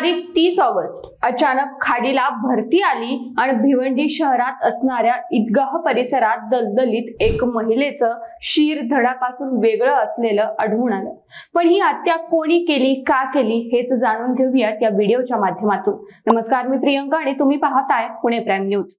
तारीख 30 ऑगस्ट अचानक खाडीला भरती आली आणि भिवंडी शहरात असणाऱ्या ईदगाह परिसरात दलदलीत एक महिलेचं शीर धडापासून वेगळं असलेलं आढळून आलं। पण ही हत्या कोणी केली, का केली हेच जाणून घेऊयात या व्हिडिओच्या माध्यमातून। नमस्कार, मी प्रियंका आणि तुम्ही पाहताय पुणे प्राईम न्यूज।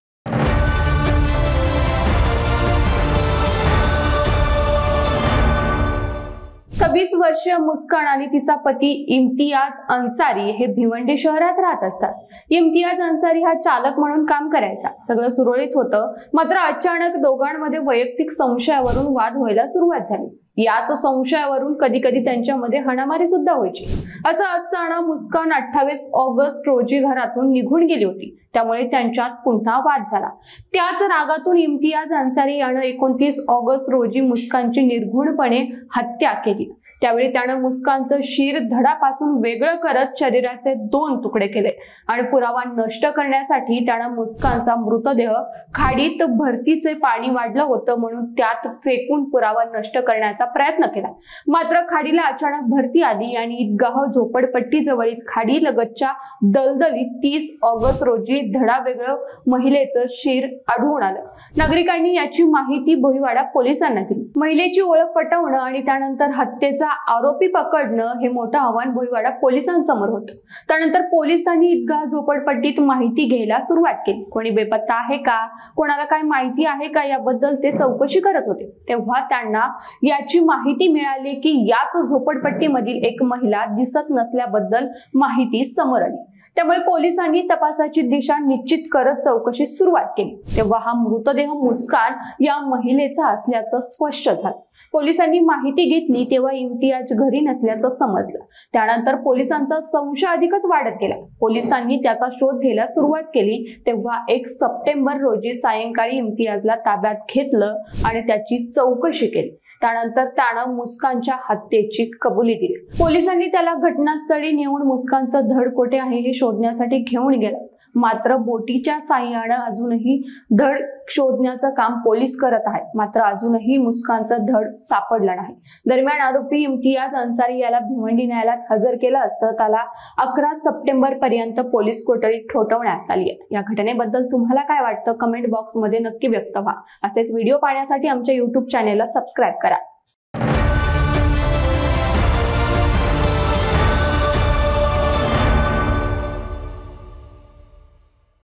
26 वर्षीय मुस्कान आणि तिचा पती इम्तियाज अन्सारी हे भिवंडी शहरात राहत असतात। इम्तियाज अन्सारी हा चालक म्हणून काम करायचा। सगळं सुरळीत होतं, मात्र अचानक दोघांमध्ये वैयक्तिक संशयावरून वाद व्हायला सुरुवात झाली। याच संशयावरून कधी कधी त्यांच्यामध्ये हाणामारी सुद्धा व्हायची। असं असताना मुस्कान 28 ऑगस्ट रोजी घरातून निघून गेली होती, त्यामुळे त्यांच्यात पुन्हा वाद झाला। त्याच रागातून इम्तियाज अन्सारी यानं 29 ऑगस्ट रोजी मुस्कानची निर्घृणपणे हत्या केली। त्यावेळी त्यानं मुस्कानचं शीर धडापासून वेगळं करत शरीराचे 2 तुकडे केले आणि पुरावा नष्ट करण्यासाठी त्यानं मुस्कानचा मृतदेह खाडीत भरतीचे पाणी वाढलं होतं म्हणून त्यात फेकून पुरावा नष्ट करण्याचा प्रयत्न केला। मात्र खाडीला अचानक भरती आली आणि ईदगाह झोपडपट्टी जवळील खाडी लगतच्या दलदलीत 30 ऑगस्ट रोजी धडावेगळं महिलेचं शीर आढळून आलं। नागरिकांनी याची माहिती भोईवाडा पोलिसांना दिली। महिलेची ओळख पटवणं आणि त्यानंतर हत्येचा आरोपी पकडणं हे मोठं आव्हान भोईवाडा पोलिसांसमोर होतं। त्यानंतर पोलिसांनी ईदगाह झोपडपट्टीत माहिती घ्यायला सुरुवात केली। कोणी बेपत्ता आहे का, कोणाला काय माहिती आहे का याबद्दल ते चौकशी करत होते। तेव्हा त्यांना याची माहिती मिळाली की याच झोपडपट्टीमधील एक महिला दिसत नसल्याबद्दल माहिती समोर आली। त्यामुळे पोलिसांनी तपासाची दिशा निश्चित करत चौकशी सुरुवात केली। तेव्हा हा मृतदेह मुस्कान या महिलेचा असल्याचं स्पष्ट झालं। पोलिसांनी माहिती घेतली तेव्हा इम्तियाज घरी नसल्याचं समजलं। त्यानंतर पोलिसांचा संशय अधिकच वाढत गेला। पोलिसांनी त्याचा शोध घ्यायला सुरुवात केली तेव्हा 1 सप्टेंबर रोजी सायंकाळी इम्तियाजला ताब्यात घेतलं आणि त्याची चौकशी केली। त्यानंतर त्यानं मुस्कानच्या हत्येची कबुली दिली। पोलिसांनी त्याला घटनास्थळी नेऊन मुस्कानचं धड कोठे आहे हे शोधण्यासाठी घेऊन गेलं। मात्र बोटीच्या साह्यानं अजूनही धड शोधण्याचं काम पोलीस करत आहेत, मात्र अजूनही मुस्कानचं धड सापडलं नाही। दरम्यान आरोपी इम्तियाज अन्सारी याला भिवंडी न्यायालयात हजर केलं असतं त्याला 11 सप्टेंबर पर्यंत पोलीस कोठडीत ठोठवण्यात आली आहे। या घटनेबद्दल तुम्हाला काय वाटतं कमेंट बॉक्स मध्ये नक्की व्यक्त व्हा। असेच व्हिडिओ पाहण्यासाठी आमच्या YouTube चॅनेलला सबस्क्राईब करा।